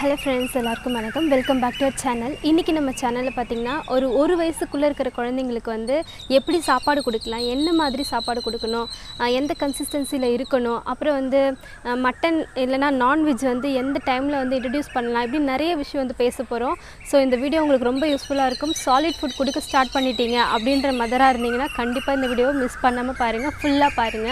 Hello friends, எல்லாருக்கும் வணக்கம். Welcome back to our channel. இன்னைக்கு நம்ம சேனல்ல பாத்தீங்கன்னா ஒரு வயசுக்குள்ள இருக்கிற குழந்தைங்களுக்கு வந்து எப்படி சாப்பாடு கொடுக்கலாம், என்ன மாதிரி சாப்பாடு கொடுக்கணும், எந்த கன்சிஸ்டன்சில இருக்கணும், அப்புறம் வந்து மட்டன் இல்லனா நான்வெஜ் வந்து எந்த டைம்ல வந்து இன்ட்ரோ듀ce பண்ணலாம், இப்படி நிறைய விஷயம் வந்து பேச போறோம். ஸோ இந்த வீடியோ உங்களுக்கு ரொம்ப யூஸ்ஃபுல்லா இருக்கும். சாலிட் ஃபுட் கொடுக்க ஸ்டார்ட் பண்ணிட்டீங்க அப்படின்ற மதரா இருந்தீங்கன்னா கண்டிப்பா இந்த வீடியோவை மிஸ் பண்ணாம பாருங்க, ஃபுல்லா பாருங்க.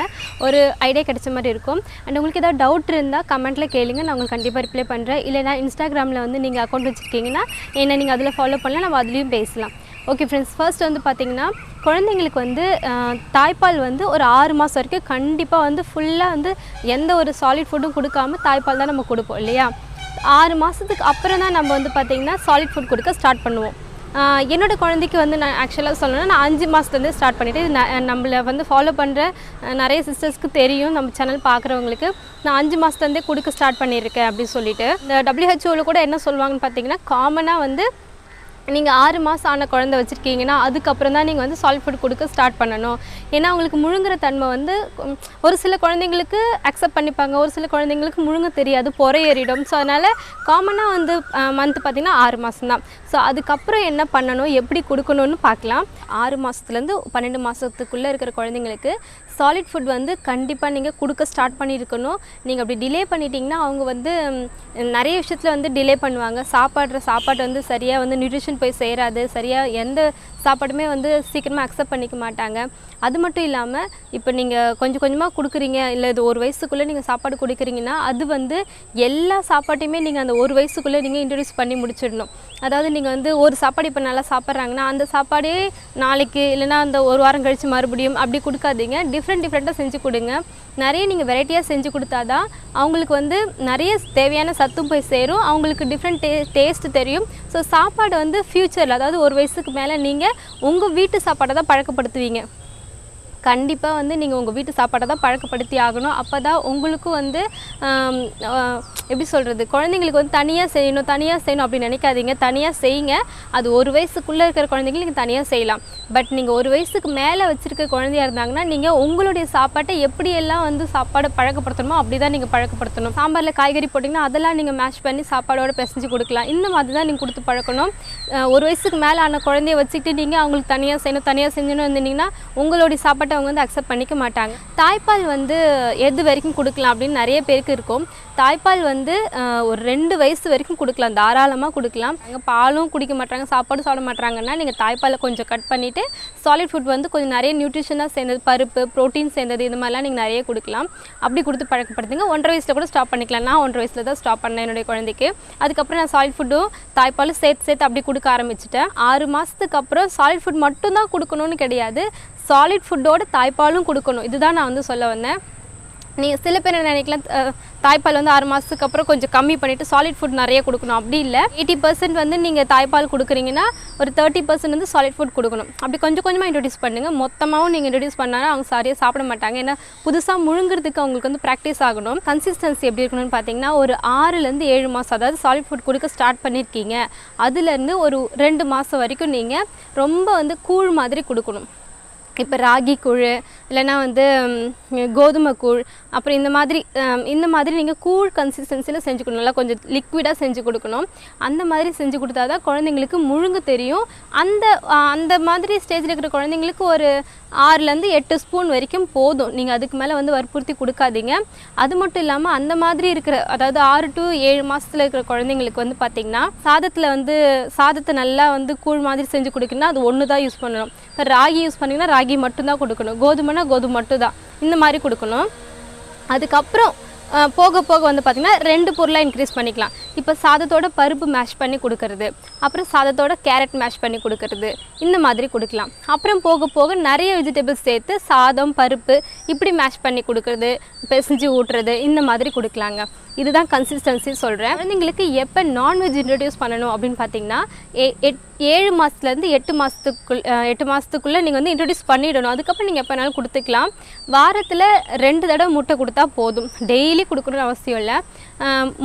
ஒரு ஐடியா கிடைச்ச மாதிரி இருக்கும். அண்ட் உங்களுக்கு ஏதாவது டவுட் இருந்தா கமெண்ட்ல கேளுங்க, நான் உங்களுக்கு கண்டிப்பா ரிப்ளை பண்றேன். இல்லனா இன்ஸ்டாகிராமில் வந்து நீங்கள் அக்கௌண்ட் வச்சுருக்கீங்கன்னா என்ன நீங்கள் அதில் ஃபாலோ பண்ணலாம், நம்ம அதுலேயும் பேசலாம். ஓகே ஃப்ரெண்ட்ஸ், ஃபர்ஸ்ட் வந்து பார்த்திங்கன்னா குழந்தைங்களுக்கு வந்து தாய்ப்பால் வந்து ஒரு 6 மாதம் வரைக்கும் கண்டிப்பாக வந்து ஃபுல்லாக வந்து எந்த ஒரு சாலிட் ஃபுட்டும் கொடுக்காம தாய்ப்பால் தான் நம்ம கொடுப்போம் இல்லையா. 6 மாதத்துக்கு அப்புறம் தான் நம்ம வந்து பார்த்திங்கன்னா சாலிட் ஃபுட் கொடுக்க ஸ்டார்ட் பண்ணுவோம். என்னோடய குழந்தைக்கு வந்து நான் ஆக்சுவலாக சொல்லணும்னா நான் 5 மாதத்துலேருந்து ஸ்டார்ட் பண்ணிவிட்டு இது நம்மளை வந்து ஃபாலோ பண்ணுற நிறைய சிஸ்டர்ஸ்க்கு தெரியும், நம்ம சேனல் பார்க்குறவங்களுக்கு. நான் 5 மாதத்துலேருந்தே கொடுக்க ஸ்டார்ட் பண்ணியிருக்கேன் அப்படின்னு சொல்லிட்டு. இந்த WHO கூட என்ன சொல்லுவாங்கன்னு பார்த்தீங்கன்னா, காமனாக வந்து நீங்கள் 6 மாதம் ஆன குழந்தை வச்சுருக்கீங்கன்னா அதுக்கப்புறம் தான் நீங்கள் வந்து சாலிட் ஃபுட் கொடுக்க ஸ்டார்ட் பண்ணணும். ஏன்னா அவங்களுக்கு முழுங்குற தன்மை வந்து ஒரு சில குழந்தைங்களுக்கு அக்செப்ட் பண்ணிப்பாங்க, ஒரு சில குழந்தைங்களுக்கு முழுங்க தெரியாது, பொறையேறிடும். ஸோ அதனால் காமனாக வந்து மந்த் பார்த்திங்கன்னா 6 மாதம் தான். ஸோ அதுக்கப்புறம் என்ன பண்ணணும், எப்படி கொடுக்கணும்னு பார்க்கலாம். 6 மாதத்துலேருந்து 12 மாதத்துக்குள்ளே இருக்கிற குழந்தைங்களுக்கு சாலிட் ஃபுட் வந்து கண்டிப்பாக நீங்கள் கொடுக்க ஸ்டார்ட் பண்ணியிருக்கணும். நீங்கள் அப்படி டிலே பண்ணிட்டீங்கன்னா அவங்க வந்து நிறைய விஷயத்தில் வந்து டிலே பண்ணுவாங்க. சாப்பாடு வந்து சரியாக வந்து நியூட்ரிஷன் போய் சேராது, சரியாக எந்த சாப்பாடுமே வந்து சீக்கிரமாக அக்செப்ட் பண்ணிக்க மாட்டாங்க. அது மட்டும் இல்லாமல் இப்போ நீங்கள் கொஞ்சம் கொஞ்சமாக கொடுக்குறீங்க, இல்லை இது 1 வயசுக்குள்ளே நீங்கள் சாப்பாடு கொடுக்குறீங்கன்னா அது வந்து எல்லா சாப்பாட்டையுமே நீங்கள் அந்த 1 வயசுக்குள்ளே நீங்கள் இன்ட்ரடியூஸ் பண்ணி முடிச்சிடணும். அதாவது நீங்கள் வந்து ஒரு சாப்பாடு இப்போ நல்லா சாப்பிட்றாங்கன்னா அந்த சாப்பாடே நாளைக்கு இல்லைனா அந்த ஒரு வாரம் கழித்து மறுபடியும் அப்படி கொடுக்காதீங்க. டிஃப்ரெண்ட்டாக செஞ்சு கொடுங்க. நிறைய நீங்கள் வெரைட்டியாக செஞ்சு கொடுத்தாதான் அவங்களுக்கு வந்து நிறைய தேவையான சத்தும் போய் சேரும், அவங்களுக்கு டிஃப்ரெண்ட் டேஸ்ட் தெரியும். ஸோ சாப்பாடு வந்து ஃப்யூச்சரில், அதாவது 1 வயசுக்கு மேலே நீங்கள் உங்கள் வீட்டு சாப்பாடை தான் பழக்கப்படுத்துவீங்க. கண்டிப்பாக வந்து நீங்கள் உங்கள் வீட்டு சாப்பாடை தான் பழக்கப்படுத்தி ஆகணும். அப்போ தான் உங்களுக்கும் வந்து எப்படி சொல்கிறது, குழந்தைங்களுக்கு வந்து தனியாக செய்யணும் அப்படின்னு நினைக்காதீங்க. தனியாக செய்யுங்க. அது 1 வயசுக்குள்ளே இருக்கிற குழந்தைங்களுக்கு நீங்கள் தனியாக செய்யலாம். பட் நீங்கள் 1 வயசுக்கு மேலே வச்சுருக்க குழந்தையாக இருந்தாங்கன்னா நீங்கள் உங்களுடைய சாப்பாட்டை எப்படியெல்லாம் வந்து சாப்பாடை பழக்கப்படுத்தணுமோ அப்படி தான் நீங்கள் பழக்கப்படுத்தணும். சாம்பாரில் காய்கறி போட்டிங்கன்னா அதெல்லாம் நீங்கள் மேஷ் பண்ணி சாப்பாடோடு பிசைஞ்சு கொடுக்கலாம். இந்த மாதிரி தான் நீங்கள் கொடுத்து பழக்கணும். 1 வயசுக்கு மேலே ஆன குழந்தைய வச்சுக்கிட்டு நீங்கள் அவங்களுக்கு தனியாக செஞ்சணும் இருந்தீங்கன்னா உங்களுடைய சாப்பாட்டை அவங்க வந்து அக்செப்ட் பண்ணிக்க மாட்டாங்க. தாய்ப்பால் வந்து எது வரைக்கும் கொடுக்கலாம் அப்படின்னு நிறைய பேருக்கு இருக்கும். தாய்ப்பால் வந்து ஒரு 2 வயசு வரைக்கும் கொடுக்கலாம், தாராளமாக கொடுக்கலாம். பாலும் குடிக்க மாட்டாங்க, சாப்பாடும் சாப்பிட மாட்டாங்கன்னா நீங்கள் தாய்ப்பாலை கொஞ்சம் கட் பண்ணிவிட்டு சாலிட் ஃபுட் வந்து கொஞ்சம் நிறைய நியூட்ரிஷனாக சேர்ந்தது, பருப்பு, ப்ரோட்டீன் சேர்ந்தது, இந்த மாதிரிலாம் நீங்கள் நிறைய கொடுக்கலாம். அப்படி கொடுத்து பழக்கப்படுத்துங்க. 1.5 வயசில் கூட ஸ்டாப் பண்ணிக்கலாம். நான் 1.5 வயசில் தான் ஸ்டாப் பண்ணேன் என்னுடைய குழந்தைக்கு. அதுக்கப்புறம் நான் சாலிட் ஃபுட்டும் தாய்ப்பாலும் சேர்த்து அப்படி கொடுக்க ஆரம்பிச்சிட்டேன். 6 மாதத்துக்கு அப்புறம் சாலிட் ஃபுட் மட்டும்தான் கொடுக்கணும்னு கிடையாது, சாலிட் ஃபுட்டோட தாய்ப்பாலும் கொடுக்கணும். இதுதான் நான் வந்து சொல்ல வந்தேன். நீங்கள் சில பேர் என்ன நினைக்கலாம், தாய்ப்பால் வந்து 6 மாதத்துக்கு அப்புறம் கொஞ்சம் கம்மி பண்ணிவிட்டு சாலிட் ஃபுட் நிறைய கொடுக்கணும். அப்படி இல்லை. 80% வந்து நீங்கள் தாய்ப்பால் கொடுக்குறீங்கன்னா ஒரு 30% வந்து சாலிட் ஃபுட் கொடுக்கணும். அப்படி கொஞ்சம் கொஞ்சமாக இன்ட்ரடியூஸ் பண்ணுங்கள். மொத்தமாகவும் நீங்கள் இன்ட்ரடியூஸ் பண்ணாலும் அவங்க சரியாக சாப்பிட மாட்டாங்க. ஏன்னா புதுசாக முழுங்குறதுக்கு அவங்களுக்கு வந்து ப்ராக்டிஸ் ஆகணும். கன்சிஸ்டன்சி எப்படி இருக்கணும்னு பார்த்தீங்கன்னா, ஒரு 6லேருந்து 7 மாதம், அதாவது சாலிட் ஃபுட் கொடுக்க ஸ்டார்ட் பண்ணியிருக்கீங்க, அதுலேருந்து ஒரு 2 மாதம் வரைக்கும் நீங்கள் ரொம்ப வந்து கூழ் மாதிரி கொடுக்கணும். இப்போ ராகி கூழ் இல்லைனா வந்து கோதுமை கூழ், அப்புறம் இந்த மாதிரி நீங்கள் கூழ் கன்சிஸ்டன்சியில் செஞ்சு கொடுக்கணும். நல்லா கொஞ்சம் லிக்விடாக செஞ்சு கொடுக்கணும். அந்த மாதிரி செஞ்சு கொடுத்தா தான் குழந்தைங்களுக்கு முழுங்க தெரியும். அந்த மாதிரி ஸ்டேஜில் இருக்கிற குழந்தைங்களுக்கு ஒரு 6லேருந்து 8 ஸ்பூன் வரைக்கும் போதும். நீங்கள் அதுக்கு மேலே வந்து வற்புறுத்தி கொடுக்காதீங்க. அது மட்டும் இல்லாமல் அந்த மாதிரி இருக்கிற, அதாவது 6 to 7 மாதத்தில் இருக்கிற குழந்தைங்களுக்கு வந்து பார்த்திங்கன்னா சாதத்தை நல்லா வந்து கூழ் மாதிரி செஞ்சு கொடுக்கணும்னா அது ஒன்று தான் யூஸ் பண்ணணும். ராகி யூஸ் பண்ணிங்கன்னா ராகி மட்டும்தான் கொடுக்கணும், கோதுமைனா கோதுமை மட்டும் தான், இந்த மாதிரி கொடுக்கணும். அதுக்கப்புறம் போக வந்து பார்த்திங்கன்னா 2 பொருளாக இன்க்ரீஸ் பண்ணிக்கலாம். இப்போ சாதத்தோட பருப்பு மேஷ் பண்ணி கொடுக்கறது, அப்புறம் சாதத்தோட கேரட் மேஷ் பண்ணி கொடுக்கறது, இந்த மாதிரி கொடுக்கலாம். அப்புறம் போக நிறைய வெஜிடபிள்ஸ் சேர்த்து சாதம் பருப்பு இப்படி மேஷ் பண்ணி கொடுக்கறது, பிசைஞ்சு ஊட்டுறது, இந்த மாதிரி கொடுக்கலாங்க. இதுதான் கன்சிஸ்டன்சி சொல்கிறேன். குழந்தைங்களுக்கு எப்போ நான்வெஜ் இன்ட்ரடியூஸ் பண்ணணும் அப்படின்னு பார்த்தீங்கன்னா 7 மாதத்துலேருந்து 8 மாதத்துக்குள்ளே நீங்கள் வந்து இன்ட்ரடியூஸ் பண்ணிடணும். அதுக்கப்புறம் நீங்கள் எப்போ வேணாலும் கொடுத்துக்கலாம். வாரத்தில் 2 தடவை முட்டை கொடுத்தா போதும், டெய்லி கொடுக்கணும்னு அவசியம் இல்லை.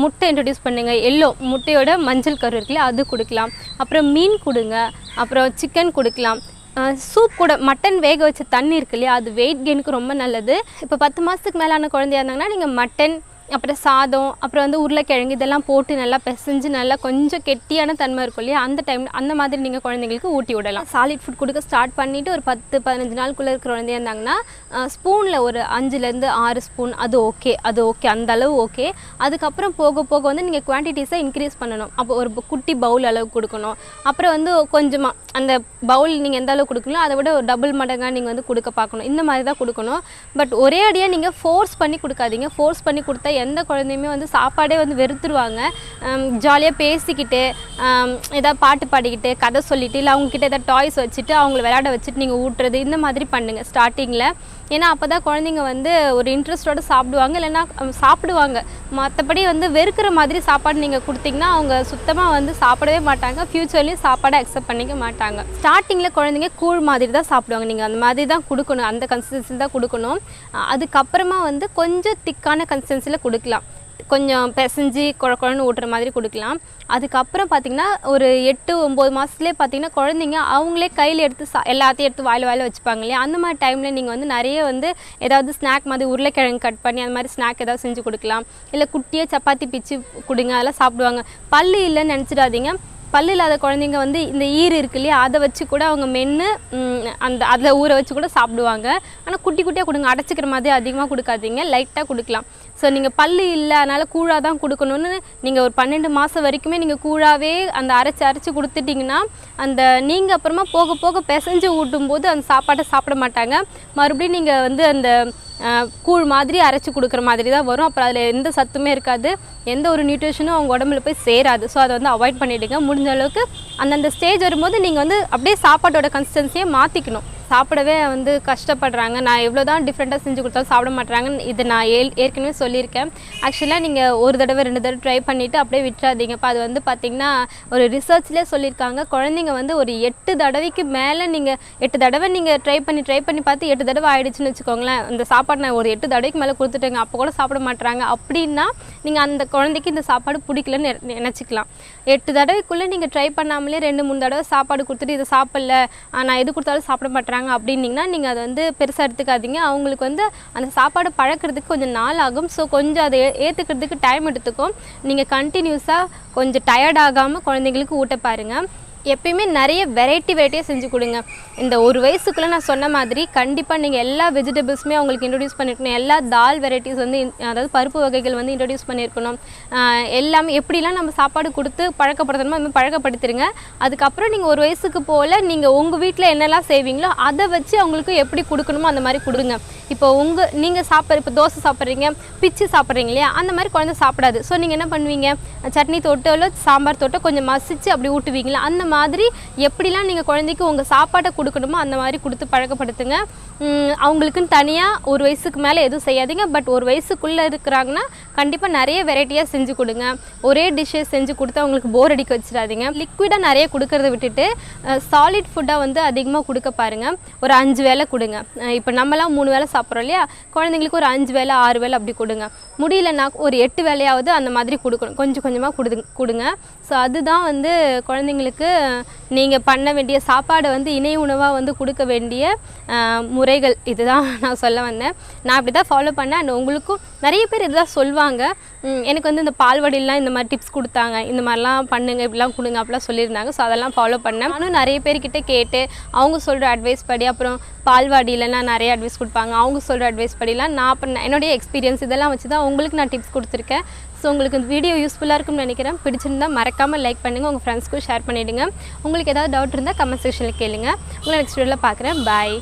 முட்டை இன்ட்ரடியூஸ் பண்ணுங்கள். எல்லோ முட்டையோட மஞ்சள் கரு இருக்குல்ல, அது கொடுக்கலாம். அப்புறம் மீன் கொடுங்க, அப்புறம் சிக்கன் கொடுக்கலாம். சூப் கூட மட்டன் வேக வச்ச தண்ணி இருக்கு இல்லையா, அது வெயிட் கெயினுக்கு ரொம்ப நல்லது. இப்போ 10 மாதத்துக்கு மேலான குழந்தையா இருந்தாங்கன்னா நீங்கள் மட்டன் அப்புறம் சாதம், அப்புறம் வந்து உருளைக்கிழங்கு இதெல்லாம் போட்டு நல்லா பிசைஞ்சு நல்லா கொஞ்சம் கெட்டியான தன்மை இருக்கும் இல்லையா, அந்த டைம் அந்த மாதிரி நீங்கள் குழந்தைங்களுக்கு ஊட்டி விடலாம். சாலிட் ஃபுட் கொடுக்க ஸ்டார்ட் பண்ணிவிட்டு ஒரு 10-15 நாளுக்குள்ளே இருக்கிற குழந்தையா இருந்தாங்கன்னா ஸ்பூனில் ஒரு 5-6 ஸ்பூன் அது ஓகே அந்த அளவு ஓகே. அதுக்கப்புறம் போக போக வந்து நீங்கள் குவான்டிட்டிஸை இன்க்ரீஸ் பண்ணணும். அப்போ ஒரு குட்டி பவுல் அளவு கொடுக்கணும். அப்புறம் வந்து கொஞ்சமாக அந்த பவுல் நீங்கள் எந்த அளவு கொடுக்கணும் அதை விட ஒரு டபுள் மடங்காக நீங்கள் வந்து கொடுக்க பார்க்கணும். இந்த மாதிரி தான் கொடுக்கணும். பட் ஒரே அடியாக நீங்கள் ஃபோர்ஸ் பண்ணி கொடுக்காதீங்க. ஃபோர்ஸ் பண்ணி கொடுத்தா எந்த குழந்தையுமே வந்து சாப்பாடே வந்து வெறுத்துருவாங்க. ஜாலியாக பேசிக்கிட்டு ஏதாவது பாட்டு பாடிக்கிட்டு கதை சொல்லிவிட்டு இல்லை அவங்கக்கிட்ட ஏதாவது டாய்ஸ் வச்சுட்டு அவங்கள விளையாட வச்சுட்டு நீங்கள் ஊட்டுறது இந்த மாதிரி பண்ணுங்கள் ஸ்டார்டிங்கில். ஏன்னா அப்போ தான் குழந்தைங்க வந்து ஒரு இன்ட்ரெஸ்ட்டோடு சாப்பிடுவாங்க. இல்லைன்னா சாப்பிடுவாங்க. மற்றபடி வந்து வெறுக்கிற மாதிரி சாப்பாடு நீங்கள் கொடுத்தீங்கன்னா அவங்க சுத்தமாக வந்து சாப்பிடவே மாட்டாங்க. ஃப்யூச்சர்லேயும் சாப்பாடை அக்செப்ட் பண்ணிக்க மாட்டாங்க. ஸ்டார்டிங்கில் குழந்தைங்க கூழ் மாதிரி தான் சாப்பிடுவாங்க. நீங்கள் அந்த மாதிரி தான் கொடுக்கணும். அந்த கன்சிஸ்டன்சி தான் கொடுக்கணும். அதுக்கப்புறமா வந்து கொஞ்சம் திக்கான கன்சிஸ்டன்சியில் கொடுக்கலாம். கொஞ்சம் பிசைஞ்சு குழன்னு ஊட்டுற மாதிரி கொடுக்கலாம். அதுக்கப்புறம் பார்த்திங்கன்னா ஒரு 8-9 மாதத்துலேயே பார்த்திங்கன்னா குழந்தைங்க அவங்களே கையில் எடுத்து எல்லாத்தையும் எடுத்து வாயில் வச்சுப்பாங்க இல்லையா, அந்த மாதிரி டைமில் நீங்கள் வந்து நிறைய வந்து ஏதாவது ஸ்நாக் மாதிரி உருளைக்கிழங்கு கட் பண்ணி அந்த மாதிரி ஸ்நாக் ஏதாவது செஞ்சு கொடுக்கலாம். இல்லை குட்டியாக சப்பாத்தி பிச்சு கொடுங்க, அதெல்லாம் சாப்பிடுவாங்க. பல்லு இல்லைன்னு நினச்சிடாதீங்க. பல்லு இல்லாத குழந்தைங்க வந்து இந்த ஈர் இருக்கு இல்லையா, அதை வச்சு கூட அவங்க மென்று அதில் ஊற வச்சு கூட சாப்பிடுவாங்க. ஆனால் குட்டி குட்டியாக கொடுங்க. அடைச்சிக்கிற மாதிரி அதிகமாக கொடுக்காதீங்க, லைட்டாக கொடுக்கலாம். ஸோ நீங்கள் பல்லு இல்லை அதனால் கூழாக தான் கொடுக்கணுன்னு நீங்கள் ஒரு 12 மாதம் வரைக்குமே நீங்கள் கூழாகவே அந்த அரைச்சி கொடுத்துட்டிங்கன்னா அந்த நீங்கள் அப்புறமா போக போக பிசைஞ்சு ஊட்டும்போது அந்த சாப்பாட்டை சாப்பிட மாட்டாங்க. மறுபடியும் நீங்கள் வந்து அந்த கூழ் மாதிரி அரைச்சி கொடுக்குற மாதிரி தான் வரும். அப்புறம் அதில் எந்த சத்துமே இருக்காது, எந்த ஒரு நியூட்ரிஷனும் அவங்க உடம்புல போய் சேராது. ஸோ அதை வந்து அவாய்ட் பண்ணிவிடுங்க. முடிஞ்ச அளவுக்கு அந்தந்த ஸ்டேஜ் வரும்போது நீங்கள் வந்து அப்படியே சாப்பாட்டோட கன்சிஸ்டன்சியை மாற்றிக்கணும். சாப்பிடவே வந்து கஷ்டப்படுறாங்க. நான் எவ்வளோ தான் டிஃப்ரெண்ட்டாக செஞ்சு கொடுத்தாலும் சாப்பிட மாட்டாங்கன்னு இது நான் ஏற்கனவே சொல்லியிருக்கேன். ஆக்சுவலாக நீங்கள் ஒரு தடவை 2 தடவை ட்ரை பண்ணிவிட்டு அப்படியே விட்டுறாதீங்கப்பா. அது வந்து பார்த்திங்கன்னா ஒரு ரிசர்ச்லேயே சொல்லியிருக்காங்க, குழந்தைங்க வந்து ஒரு 8 தடவைக்கு மேலே நீங்கள் 8 தடவை நீங்கள் ட்ரை பண்ணி பார்த்து 8 தடவை ஆகிடுச்சுன்னு வச்சுக்கோங்களேன். அந்த சாப்பாடு நான் ஒரு 8 தடவைக்கு மேலே கொடுத்துட்டேங்க, அப்போ கூட சாப்பிட மாட்டுறாங்க அப்படின்னா நீங்கள் அந்த குழந்தைக்கு இந்த சாப்பாடு பிடிக்கலன்னு நினச்சிக்கலாம். 8 தடவைக்குள்ளே நீங்கள் ட்ரை பண்ணாமலே 2-3 தடவை சாப்பாடு கொடுத்துட்டு இதை சாப்பிடல, நான் எது கொடுத்தாலும் சாப்பிட மாட்டேறாங்க அப்படின்னிங்கன்னா நீங்கள் அதை வந்து பெருசாக எடுத்துக்காதீங்க. அவங்களுக்கு வந்து அந்த சாப்பாடு பழக்கிறதுக்கு கொஞ்சம் நாள் ஆகும். ஸோ கொஞ்சம் அதை ஏற்றுக்கிறதுக்கு டைம் எடுத்துக்கும். நீங்கள் கண்டினியூஸாக கொஞ்சம் டயர்ட் ஆகாமல் குழந்தைங்களுக்கு ஊட்ட பாருங்கள். எப்பயுமே நிறைய வெரைட்டியாக செஞ்சு கொடுங்க. இந்த ஒரு வயசுக்குள்ளே நான் சொன்ன மாதிரி கண்டிப்பாக நீங்கள் எல்லா வெஜிடபிள்ஸுமே அவங்களுக்கு இன்ட்ரடியூஸ் பண்ணியிருக்கணும். எல்லா தால் வெரைட்டிஸ் வந்து அதாவது பருப்பு வகைகள் வந்து இன்ட்ரடியூஸ் பண்ணியிருக்கணும். எல்லாமே எப்படிலாம் நம்ம சாப்பாடு கொடுத்து பழக்கப்படுத்தணுமோ அதுமாதிரி பழக்கப்படுத்திடுங்க. அதுக்கப்புறம் நீங்கள் ஒரு வயசுக்கு போல் நீங்கள் உங்கள் வீட்டில் என்னெல்லாம் செய்வீங்களோ அதை வச்சு அவங்களுக்கு எப்படி கொடுக்கணுமோ அந்த மாதிரி கொடுங்க. இப்போ நீங்கள் இப்போ தோசை சாப்பிட்றீங்க, பிச்சு சாப்பிட்றீங்க இல்லையா, அந்த மாதிரி குழந்தை சாப்பிடாது. ஸோ நீங்கள் என்ன பண்ணுவீங்க, சட்னி தொட்டோ இல்லை சாம்பார் தொட்டோ கொஞ்சம் மசிச்சு அப்படி ஊட்டுவீங்களா, அந்த மாதிரி எப்படிலாம் நீங்கள் குழந்தைக்கு உங்கள் சாப்பாட்டை கொடுக்கணுமோ அந்த மாதிரி கொடுத்து பழக்கப்படுத்துங்க. அவங்களுக்குன்னு தனியாக ஒரு வயசுக்கு மேலே எதுவும் செய்யாதீங்க. பட் ஒரு வயசுக்குள்ளே இருக்கிறாங்கன்னா கண்டிப்பாக நிறைய வெரைட்டியாக செஞ்சு கொடுங்க. ஒரே டிஷ்ஷை செஞ்சு கொடுத்து அவங்களுக்கு போர் அடிக்க வச்சிடாதீங்க. லிக்விடாக நிறைய கொடுக்கறத விட்டுட்டு சாலிட் ஃபுட்டாக வந்து அதிகமாக கொடுக்க பாருங்கள். ஒரு 5 வேளை கொடுங்க. இப்போ நம்மலாம் 3 வேளை சாப்பிட்றோம் இல்லையா, குழந்தைங்களுக்கு ஒரு 5 வேளை 6 வேளை அப்படி கொடுங்க. முடியலன்னா ஒரு 8 வேளையாவது அந்த மாதிரி கொடுக்கணும். கொஞ்சம் கொஞ்சமாக கொடுங்க. ஸோ அதுதான் வந்து குழந்தைங்களுக்கு நீங்கள் பண்ண வேண்டிய சாப்பாடை வந்து இணை உணவாக வந்து கொடுக்க வேண்டிய முறைகள். இதுதான் நான் சொல்ல வந்தேன். நான் அப்படி தான் ஃபாலோ பண்ணேன். அண்ட் உங்களுக்கும் நிறைய பேர் இதுதான் சொல்லுவாங்க. எனக்கு வந்து இந்த பால்வாடிலாம் இந்த மாதிரி டிப்ஸ் கொடுத்தாங்க, இந்த மாதிரிலாம் பண்ணுங்க, இப்படிலாம் கொடுங்க அப்படிலாம் சொல்லியிருந்தாங்க. ஸோ அதெல்லாம் ஃபாலோ பண்ணேன். நானும் நிறைய பேர்கிட்ட கேட்டு அவங்க சொல்கிற அட்வைஸ் படி, அப்புறம் பால்வாடியிலனா நிறைய அட்வைஸ் கொடுப்பாங்க, அவங்க சொல்கிற அட்வைஸ் படிலாம் நான் அப்புறம் என்னுடைய எக்ஸ்பீரியன்ஸ் இதெல்லாம் வச்சு தான் உங்களுக்கு நான் டிப்ஸ் கொடுத்துருக்கேன். ஸோ உங்களுக்கு இந்த வீடியோ யூஸ்ஃபுல்லாக இருக்கும்னு நினைக்கிறேன். பிடிச்சிருந்தால் மறக்காமல் லைக் பண்ணுங்கள், உங்கள் ஃப்ரெண்ட்ஸ்க்கும் ஷேர் பண்ணிவிடுங்க. உங்களுக்கு ஏதாவது டவுட் இருந்தால் கமெண்ட் செக்ஷனில் கேளுங்க. உங்களை நெக்ஸ்ட் வீடியோவில் பார்க்குறேன். பாய்.